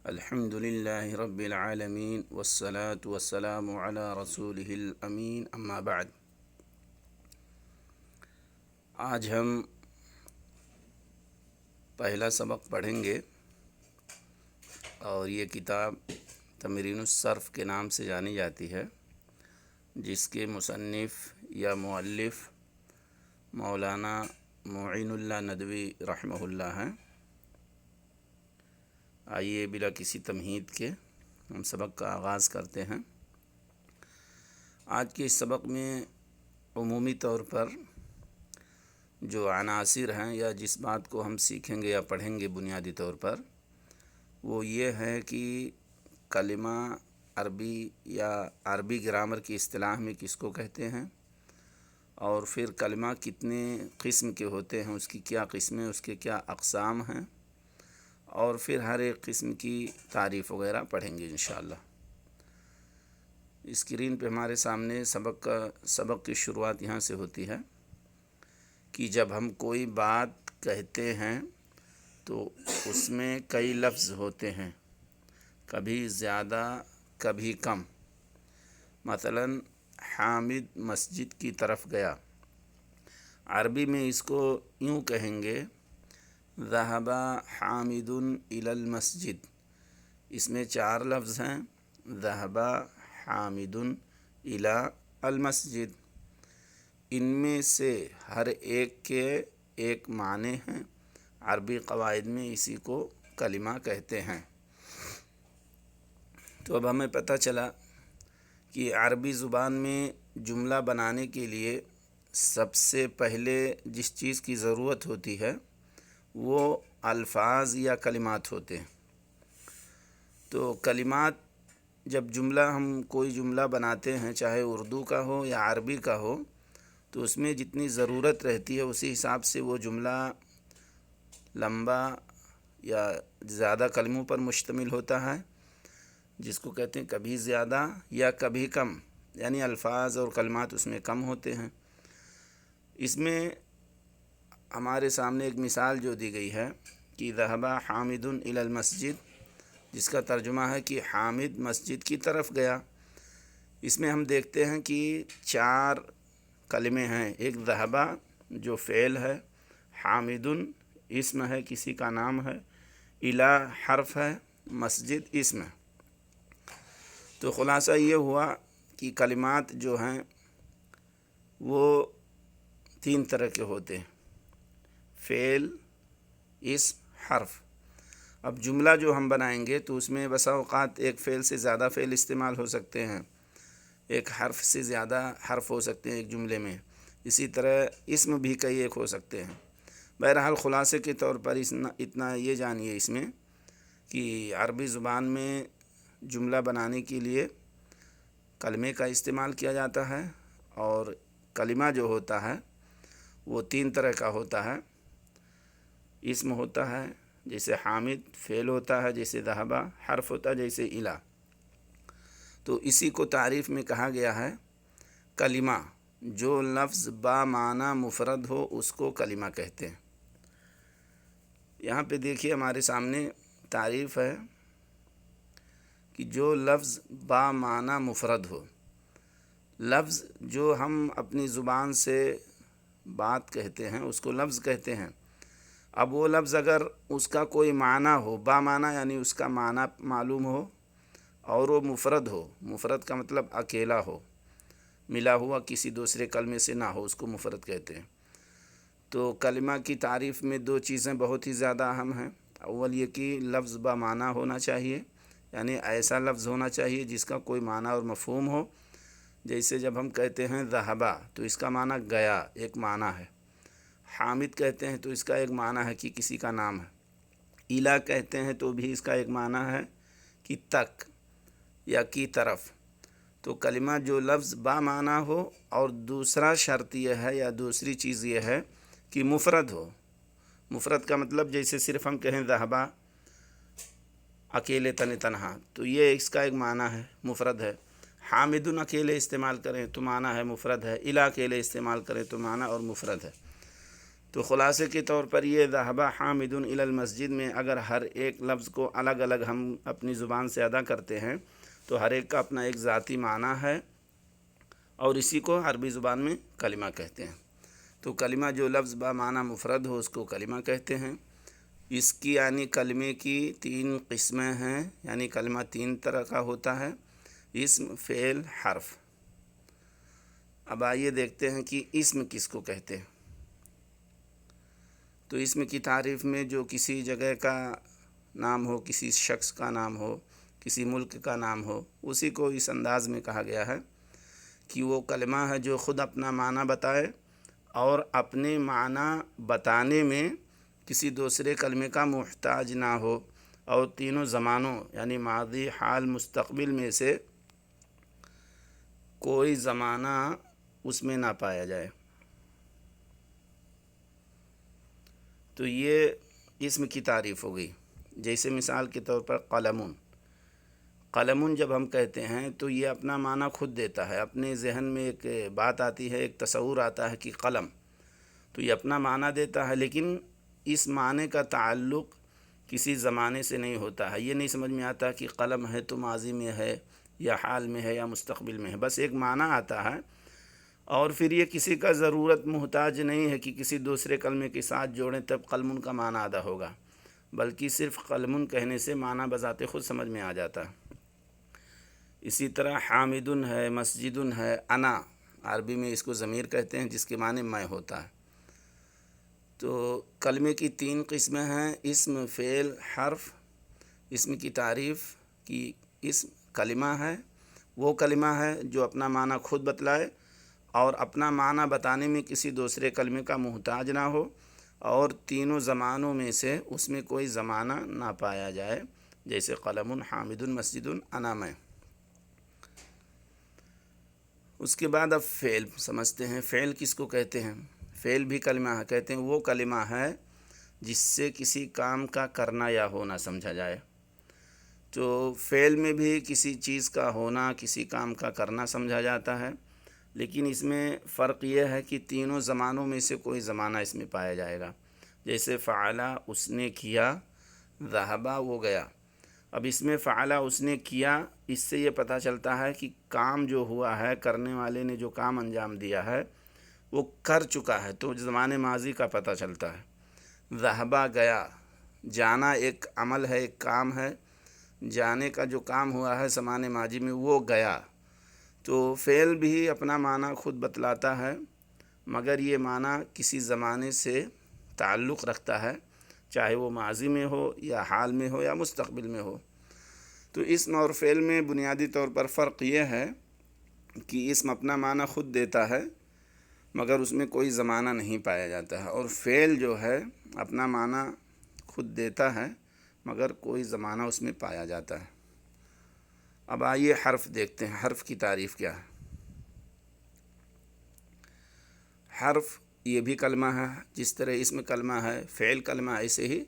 الحمد للہ رب العالمین والصلاة والسلام علی رسولہ الامین اما بعد۔ آج ہم پہلا سبق پڑھیں گے اور یہ کتاب تمرین الصرف کے نام سے جانی جاتی ہے، جس کے مصنف یا مؤلف مولانا معین اللہ ندوی رحمہ اللہ ہیں۔ آئیے بلا کسی تمہید کے ہم سبق کا آغاز کرتے ہیں۔ آج کے اس سبق میں عمومی طور پر جو عناصر ہیں یا جس بات کو ہم سیکھیں گے یا پڑھیں گے بنیادی طور پر، وہ یہ ہے کہ کلمہ عربی یا عربی گرامر کی اصطلاح میں کس کو کہتے ہیں، اور پھر کلمہ کتنے قسم کے ہوتے ہیں، اس کی کیا قسمیں، اس کے کیا اقسام ہیں، اور پھر ہر ایک قسم کی تعریف وغیرہ پڑھیں گے انشاءاللہ۔ اسکرین پہ ہمارے سامنے سبق کی شروعات یہاں سے ہوتی ہے کہ جب ہم کوئی بات کہتے ہیں تو اس میں کئی لفظ ہوتے ہیں، کبھی زیادہ کبھی کم۔ مثلا حامد مسجد کی طرف گیا، عربی میں اس کو یوں کہیں گے ذهب حامد إلى المسجد۔ اس میں 4 لفظ ہیں، ذهب حامد إلى المسجد۔ ان میں سے ہر ایک کے ایک معنی ہیں، عربی قواعد میں اسی کو کلمہ کہتے ہیں۔ تو اب ہمیں پتہ چلا کہ عربی زبان میں جملہ بنانے کے لیے سب سے پہلے جس چیز کی ضرورت ہوتی ہے وہ الفاظ یا کلمات ہوتے ہیں۔ تو کلمات، جب ہم کوئی جملہ بناتے ہیں، چاہے اردو کا ہو یا عربی کا ہو، تو اس میں جتنی ضرورت رہتی ہے اسی حساب سے وہ جملہ لمبا یا زیادہ کلموں پر مشتمل ہوتا ہے، جس کو کہتے ہیں کبھی زیادہ یا کبھی کم، یعنی الفاظ اور کلمات اس میں کم ہوتے ہیں۔ اس میں ہمارے سامنے ایک مثال جو دی گئی ہے کہ ذهب حامد إلى المسجد، جس کا ترجمہ ہے کہ حامد مسجد کی طرف گیا۔ اس میں ہم دیکھتے ہیں کہ 4 کلمے ہیں، ایک ذهب جو فعل ہے، حامد اسم ہے، کسی کا نام ہے، إلى حرف ہے، مسجد اسم ہے۔ تو خلاصہ یہ ہوا کہ کلمات جو ہیں وہ 3 طرح کے ہوتے ہیں، فعل، اسم، حرف۔ اب جملہ جو ہم بنائیں گے تو اس میں بسا اوقات ایک فعل سے زیادہ فعل استعمال ہو سکتے ہیں، ایک حرف سے زیادہ حرف ہو سکتے ہیں ایک جملے میں، اسی طرح اسم بھی کئی ایک ہو سکتے ہیں۔ بہرحال خلاصے کے طور پر اتنا یہ جانیے اس میں کہ عربی زبان میں جملہ بنانے کے لیے کلمے کا استعمال کیا جاتا ہے، اور کلمہ جو ہوتا ہے وہ 3 طرح کا ہوتا ہے۔ اسم ہوتا ہے جیسے حامد، فعل ہوتا ہے جیسے ذهب، حرف ہوتا ہے جیسے إلى۔ تو اسی کو تعریف میں کہا گیا ہے کلمہ، جو لفظ با معنی مفرد ہو اس کو کلمہ کہتے ہیں۔ یہاں پہ دیکھیے ہمارے سامنے تعریف ہے کہ جو لفظ با معنی مفرد ہو، لفظ جو ہم اپنی زبان سے بات کہتے ہیں اس کو لفظ کہتے ہیں۔ اب وہ لفظ اگر اس کا کوئی معنی ہو، با معنی یعنی اس کا معنی معلوم ہو، اور وہ مفرد ہو، مفرد کا مطلب اکیلا ہو، ملا ہوا کسی دوسرے کلمے سے نہ ہو، اس کو مفرد کہتے ہیں۔ تو کلمہ کی تعریف میں 2 چیزیں بہت ہی زیادہ اہم ہیں۔ اول یہ کہ لفظ با معنی ہونا چاہیے، یعنی ایسا لفظ ہونا چاہیے جس کا کوئی معنی اور مفہوم ہو۔ جیسے جب ہم کہتے ہیں ذهب تو اس کا معنی گیا، ایک معنی ہے۔ حامد کہتے ہیں تو اس کا ایک معنی ہے کہ کسی کا نام ہے۔ إلى کہتے ہیں تو بھی اس کا ایک معنی ہے کہ تک یا کی طرف۔ تو کلمہ جو لفظ با معنی ہو، اور دوسرا شرط یہ ہے یا دوسری چیز یہ ہے کہ مفرد ہو۔ مفرد کا مطلب جیسے صرف ہم کہیں ذهب اکیلے تنہا، تو یہ اس کا ایک معنی ہے، مفرد ہے۔ حامد اکیلے استعمال کریں تو معنی ہے، مفرد ہے۔ إلى اکیلے استعمال کریں تو معنی اور مفرد ہے۔ تو خلاصے کے طور پر یہ ذہب حامد الی المسجد میں اگر ہر ایک لفظ کو الگ الگ ہم اپنی زبان سے ادا کرتے ہیں تو ہر ایک کا اپنا ایک ذاتی معنی ہے، اور اسی کو عربی زبان میں کلمہ کہتے ہیں۔ تو کلمہ جو لفظ با معنی مفرد ہو اس کو کلمہ کہتے ہیں۔ اس کی یعنی کلمے کی 3 قسمیں ہیں، یعنی کلمہ 3 طرح کا ہوتا ہے: اسم، فعل، حرف۔ اب آئیے دیکھتے ہیں کہ اسم کس کو کہتے ہیں۔ تو اسم کی تعریف میں جو کسی جگہ کا نام ہو، کسی شخص کا نام ہو، کسی ملک کا نام ہو، اسی کو اس انداز میں کہا گیا ہے کہ وہ کلمہ ہے جو خود اپنا معنی بتائے اور اپنے معنی بتانے میں کسی دوسرے کلمے کا محتاج نہ ہو، اور تینوں زمانوں یعنی ماضی، حال، مستقبل میں سے کوئی زمانہ اس میں نہ پایا جائے۔ تو یہ اسم کی تعریف ہو گئی۔ جیسے مثال کے طور پر قلمون، قلمون جب ہم کہتے ہیں تو یہ اپنا معنی خود دیتا ہے، اپنے ذہن میں ایک بات آتی ہے، ایک تصور آتا ہے کہ قلم، تو یہ اپنا معنی دیتا ہے، لیکن اس معنی کا تعلق کسی زمانے سے نہیں ہوتا ہے۔ یہ نہیں سمجھ میں آتا کہ قلم ہے تو ماضی میں ہے یا حال میں ہے یا مستقبل میں ہے، بس ایک معنی آتا ہے، اور پھر یہ کسی کا ضرورت محتاج نہیں ہے کہ کسی دوسرے کلمے کے ساتھ جوڑیں تب قلمون کا معنی ادا ہوگا، بلکہ صرف قلمون کہنے سے معنی بذات خود سمجھ میں آ جاتا ہے۔ اسی طرح حامدن ہے، مسجدن ہے، انا عربی میں اس کو ضمیر کہتے ہیں جس کے معنی میں ہوتا ہے۔ تو کلمے کی 3 قسمیں ہیں: اسم، فعل، حرف۔ اسم کی تعریف کی اسم کلمہ ہے، وہ کلمہ ہے جو اپنا معنی خود بتلائے اور اپنا معنی بتانے میں کسی دوسرے کلمے کا محتاج نہ ہو، اور تینوں زمانوں میں سے اس میں کوئی زمانہ نہ پایا جائے، جیسے قلم، حامد، مسجد، انا، میں۔ اس کے بعد اب فعل سمجھتے ہیں۔ فعل کس کو کہتے ہیں؟ فعل بھی کلمہ ہے، کہتے ہیں وہ کلمہ ہے جس سے کسی کام کا کرنا یا ہونا سمجھا جائے۔ تو فعل میں بھی کسی چیز کا ہونا، کسی کام کا کرنا سمجھا جاتا ہے، لیکن اس میں فرق یہ ہے کہ تینوں زمانوں میں سے کوئی زمانہ اس میں پایا جائے گا۔ جیسے فعلا، اس نے کیا، ذہبا، وہ گیا۔ اب اس میں فعلا، اس نے کیا، اس سے یہ پتہ چلتا ہے کہ کام جو ہوا ہے، کرنے والے نے جو کام انجام دیا ہے وہ کر چکا ہے، تو زمانے ماضی کا پتہ چلتا ہے۔ ذہبا، گیا، جانا ایک عمل ہے، ایک کام ہے، جانے کا جو کام ہوا ہے زمانے ماضی میں وہ گیا۔ تو فعل بھی اپنا معنی خود بتلاتا ہے، مگر یہ معنی کسی زمانے سے تعلق رکھتا ہے، چاہے وہ ماضی میں ہو یا حال میں ہو یا مستقبل میں ہو۔ تو اسم اور فعل میں بنیادی طور پر فرق یہ ہے کہ اسم اپنا معنی خود دیتا ہے مگر اس میں کوئی زمانہ نہیں پایا جاتا ہے، اور فعل جو ہے اپنا معنی خود دیتا ہے مگر کوئی زمانہ اس میں پایا جاتا ہے۔ اب آئیے حرف دیکھتے ہیں، حرف کی تعریف کیا ہے۔ حرف یہ بھی کلمہ ہے، جس طرح اسم کلمہ ہے، فعل کلمہ ہے، ایسے ہی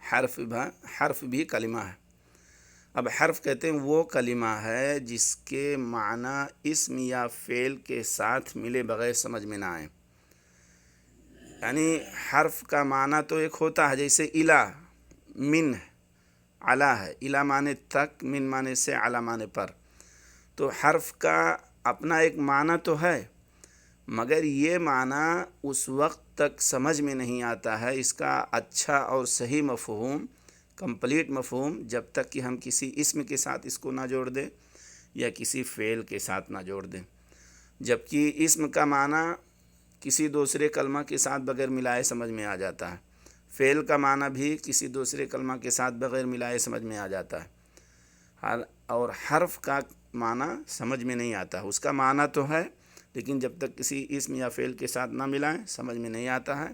حرف بھی کلمہ ہے۔ اب حرف کہتے ہیں وہ کلمہ ہے جس کے معنی اسم یا فعل کے ساتھ ملے بغیر سمجھ میں نہ آئے۔ یعنی حرف کا معنی تو ایک ہوتا ہے، جیسے الہ، من، علی ہے، الہ معنی تک، من معنی سے، علی معنی پر۔ تو حرف کا اپنا ایک معنی تو ہے، مگر یہ معنی اس وقت تک سمجھ میں نہیں آتا ہے، اس کا اچھا اور صحیح مفہوم، کمپلیٹ مفہوم، جب تک کہ ہم کسی اسم کے ساتھ اس کو نہ جوڑ دیں یا کسی فعل کے ساتھ نہ جوڑ دیں۔ جبکہ اسم کا معنی کسی دوسرے کلمہ کے ساتھ بغیر ملائے سمجھ میں آ جاتا ہے، فعل کا معنی بھی کسی دوسرے کلمہ کے ساتھ بغیر ملائے سمجھ میں آ جاتا ہے، اور حرف کا معنی سمجھ میں نہیں آتا، اس کا معنی تو ہے لیکن جب تک کسی اسم یا فعل کے ساتھ نہ ملائیں سمجھ میں نہیں آتا ہے۔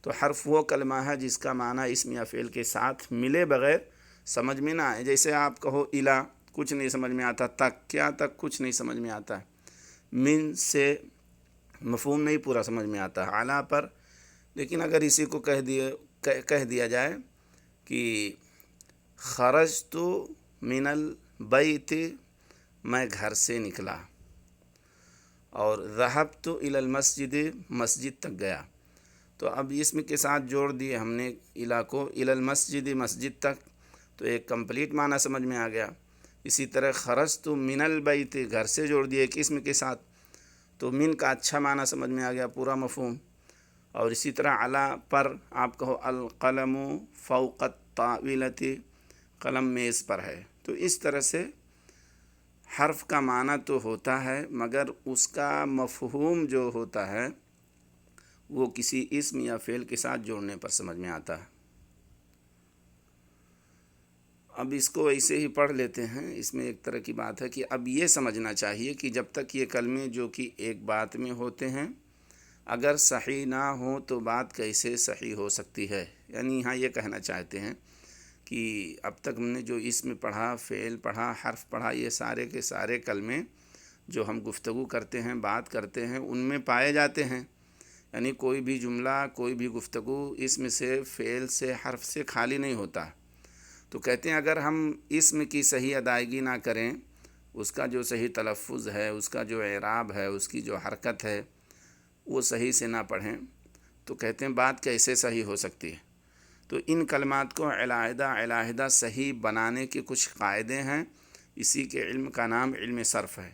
تو حرف وہ کلمہ ہے جس کا معنی اسم یا فعل کے ساتھ ملے بغیر سمجھ میں نہ آئے۔ جیسے آپ کہو الہ، کچھ نہیں سمجھ میں آتا، تک، کیا تک، کچھ نہیں سمجھ میں آتا ہے، من سے مفہوم نہیں پورا سمجھ میں آتا ہے، اعلیٰ پر۔ لیکن اگر اسی کو کہہ دیا جائے کہ خرجت من البیت، میں گھر سے نکلا، اور ذہبت الی المسجد، مسجد تک گیا، تو اب اسم کے ساتھ جوڑ دیے ہم نے الا کو، الی المسجد، مسجد تک، تو ایک کمپلیٹ معنی سمجھ میں آ گیا۔ اسی طرح خرجت من البیت، گھر سے جوڑ دیے ایک اسم کے ساتھ، تو من کا اچھا معنی سمجھ میں آ گیا، پورا مفہوم۔ اور اسی طرح علی پر آپ کہو القلم فوق الطاولۃ، قلم میز پر ہے، تو اس طرح سے حرف کا معنی تو ہوتا ہے مگر اس کا مفہوم جو ہوتا ہے وہ کسی اسم یا فعل کے ساتھ جوڑنے پر سمجھ میں آتا ہے۔ اب اس کو ایسے ہی پڑھ لیتے ہیں۔ اس میں ایک طرح کی بات ہے کہ اب یہ سمجھنا چاہیے کہ جب تک یہ کلمے جو کہ ایک بات میں ہوتے ہیں اگر صحیح نہ ہوں تو بات کیسے صحیح ہو سکتی ہے، یعنی یہاں یہ کہنا چاہتے ہیں کہ اب تک ہم نے جو اسم پڑھا، فعل پڑھا، حرف پڑھا، یہ سارے کے سارے کلمے جو ہم گفتگو کرتے ہیں، بات کرتے ہیں، ان میں پائے جاتے ہیں، یعنی کوئی بھی جملہ، کوئی بھی گفتگو اسم سے، فعل سے، حرف سے خالی نہیں ہوتا۔ تو کہتے ہیں اگر ہم اسم کی صحیح ادائیگی نہ کریں، اس کا جو صحیح تلفظ ہے، اس کا جو اعراب ہے، اس کی جو حرکت ہے وہ صحیح سے نہ پڑھیں تو کہتے ہیں بات کیسے صحیح ہو سکتی ہے۔ تو ان کلمات کو علیحدہ علیحدہ صحیح بنانے کے کچھ قاعدے ہیں، اسی کے علم کا نام علم صرف ہے۔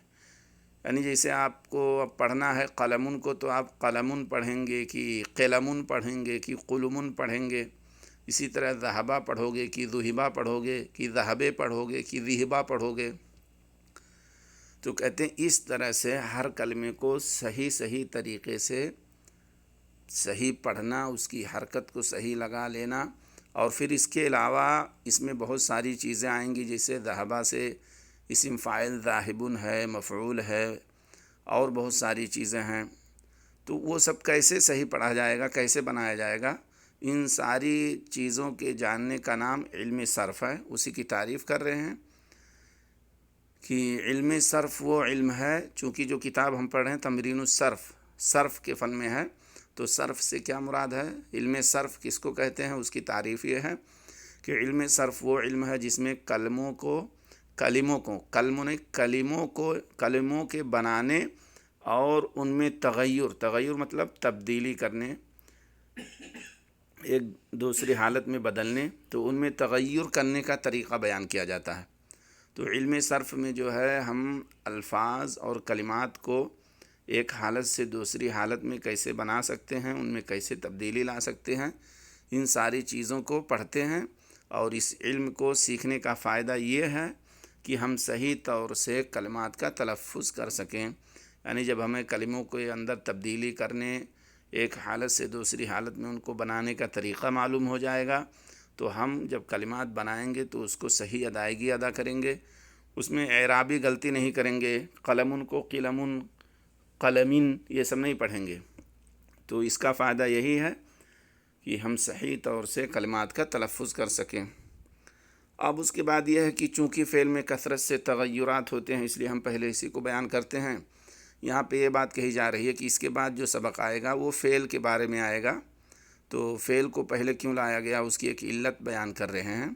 یعنی جیسے آپ کو اب پڑھنا ہے قلمن کو تو آپ قلمن پڑھیں گے کہ قلمن پڑھیں گے کہ قلمن پڑھیں گے، اسی طرح ذہبہ پڑھو گے کہ ذہبہ پڑھو گے کہ ذہبے پڑھو گے کہ ذہبہ پڑھو گے۔ تو کہتے ہیں اس طرح سے ہر کلمے کو صحیح صحیح طریقے سے صحیح پڑھنا، اس کی حرکت کو صحیح لگا لینا، اور پھر اس کے علاوہ اس میں بہت ساری چیزیں آئیں گی، جیسے ذہبہ سے اسم فاعل ذاہبن ہے، مفعول ہے، اور بہت ساری چیزیں ہیں۔ تو وہ سب کیسے صحیح پڑھا جائے گا، کیسے بنایا جائے گا، ان ساری چیزوں کے جاننے کا نام علم صرف ہے۔ اسی کی تعریف کر رہے ہیں کہ علم صرف وہ علم ہے، چونکہ جو کتاب ہم پڑھ رہے ہیں تمرین الصرف، صرف کے فن میں ہے، تو صرف سے کیا مراد ہے، علم صرف کس کو کہتے ہیں، اس کی تعریف یہ ہے کہ علم صرف وہ علم ہے جس میں کلموں کو کلموں کے بنانے اور ان میں تغیر مطلب تبدیلی کرنے، ایک دوسری حالت میں بدلنے، تو ان میں تغیر کرنے کا طریقہ بیان کیا جاتا ہے۔ تو علم صرف میں جو ہے ہم الفاظ اور کلمات کو ایک حالت سے دوسری حالت میں کیسے بنا سکتے ہیں، ان میں کیسے تبدیلی لا سکتے ہیں، ان ساری چیزوں کو پڑھتے ہیں۔ اور اس علم کو سیکھنے کا فائدہ یہ ہے کہ ہم صحیح طور سے کلمات کا تلفظ کر سکیں، یعنی جب ہمیں کلموں کے اندر تبدیلی کرنے، ایک حالت سے دوسری حالت میں ان کو بنانے کا طریقہ معلوم ہو جائے گا تو ہم جب کلمات بنائیں گے تو اس کو صحیح ادائیگی ادا کریں گے، اس میں اعرابی غلطی نہیں کریں گے، قلمن کو قلمن، قلمین یہ سب نہیں پڑھیں گے۔ تو اس کا فائدہ یہی ہے کہ ہم صحیح طور سے کلمات کا تلفظ کر سکیں۔ اب اس کے بعد یہ ہے کہ چونکہ فعل میں کثرت سے تغیرات ہوتے ہیں، اس لیے ہم پہلے اسی کو بیان کرتے ہیں۔ یہاں پہ یہ بات کہی جا رہی ہے کہ اس کے بعد جو سبق آئے گا وہ فعل کے بارے میں آئے گا، تو فعل کو پہلے کیوں لایا گیا اس کی ایک علت بیان کر رہے ہیں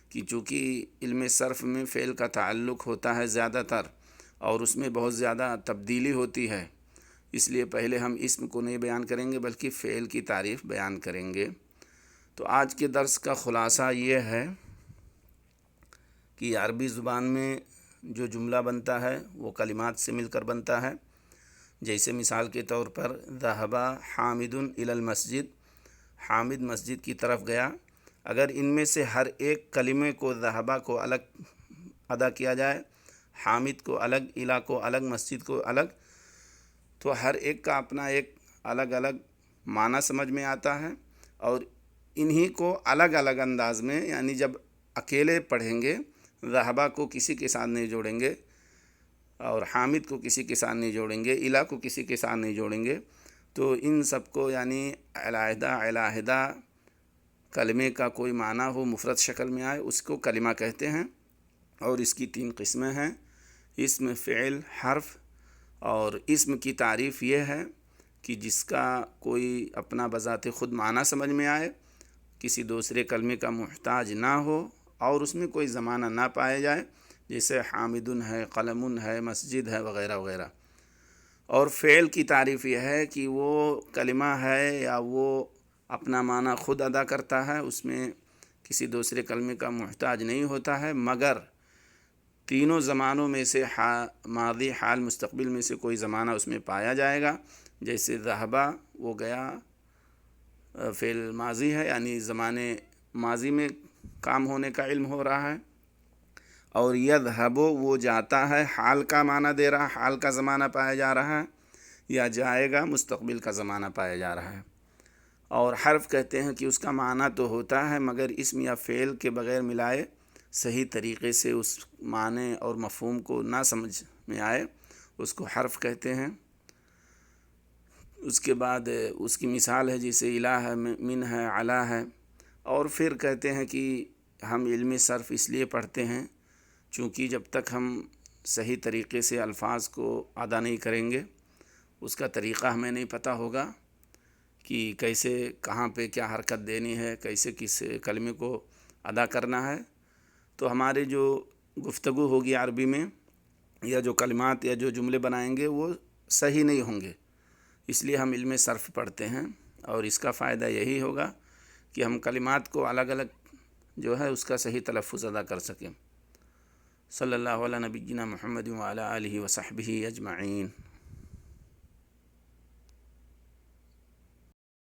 کہ چونکہ علم صرف میں فعل کا تعلق ہوتا ہے زیادہ تر، اور اس میں بہت زیادہ تبدیلی ہوتی ہے، اس لیے پہلے ہم اسم کو نہیں بیان کریں گے بلکہ فعل کی تعریف بیان کریں گے۔ تو آج کے درس کا خلاصہ یہ ہے کہ عربی زبان میں جو جملہ بنتا ہے وہ کلمات سے مل کر بنتا ہے، جیسے مثال کے طور پر ذہب حامد الی المسجد، حامد مسجد کی طرف گیا۔ اگر ان میں سے ہر ایک کلمے کو ذہبہ کو الگ ادا کیا جائے، حامد کو الگ، الی کو الگ، مسجد کو الگ، تو ہر ایک کا اپنا ایک الگ الگ معنی سمجھ میں آتا ہے، اور انہی کو الگ الگ انداز میں، یعنی جب اکیلے پڑھیں گے ذہبہ کو کسی کے ساتھ نہیں جوڑیں گے، اور حامد کو کسی کے ساتھ نہیں جوڑیں گے، الی کو کسی کے ساتھ نہیں جوڑیں گے، تو ان سب کو یعنی علیحدہ علیحدہ کلمے کا کوئی معنی ہو مفرد شکل میں آئے اس کو کلمہ کہتے ہیں۔ اور اس کی 3 قسمیں ہیں، اسم، فعل، حرف۔ اور اسم کی تعریف یہ ہے کہ جس کا کوئی اپنا بذات خود معنی سمجھ میں آئے، کسی دوسرے کلمے کا محتاج نہ ہو، اور اس میں کوئی زمانہ نہ پائے جائے، جیسے حامدن ہے، قلمن ہے، مسجد ہے، وغیرہ وغیرہ۔ اور فعل کی تعریف یہ ہے کہ وہ کلمہ ہے یا وہ اپنا معنی خود ادا کرتا ہے، اس میں کسی دوسرے کلمے کا محتاج نہیں ہوتا ہے، مگر تینوں زمانوں میں سے ماضی، حال، مستقبل میں سے کوئی زمانہ اس میں پایا جائے گا. جیسے ذہبہ وہ گیا، فعل ماضی ہے، یعنی زمانے ماضی میں کام ہونے کا علم ہو رہا ہے. اور یذہب وہ جاتا ہے، حال کا معنی دے رہا، حال کا زمانہ پایا جا رہا ہے، یا جائے گا مستقبل کا زمانہ پایا جا رہا ہے. اور حرف کہتے ہیں کہ اس کا معنی تو ہوتا ہے مگر اسم یا فعل کے بغیر ملائے صحیح طریقے سے اس معنی اور مفہوم کو نہ سمجھ میں آئے، اس کو حرف کہتے ہیں. اس کے بعد اس کی مثال ہے جیسے الہ ہے، من ہے، علی ہے. اور پھر کہتے ہیں کہ ہم علم صرف اس لیے پڑھتے ہیں چونکہ جب تک ہم صحیح طریقے سے الفاظ کو ادا نہیں کریں گے، اس کا طریقہ ہمیں نہیں پتہ ہوگا کہ کیسے کہاں پہ کیا حرکت دینی ہے، کیسے کس کلمے کو ادا کرنا ہے، تو ہمارے جو گفتگو ہوگی عربی میں، یا جو کلمات یا جو جملے بنائیں گے وہ صحیح نہیں ہوں گے. اس لیے ہم علم صرف پڑھتے ہیں، اور اس کا فائدہ یہی ہوگا کہ ہم کلمات کو الگ الگ جو ہے اس کا صحیح تلفظ ادا کر سکیں. صلی اللہ علیہ نبینا محمد وعلی آلہ وصحبہ اجمعین.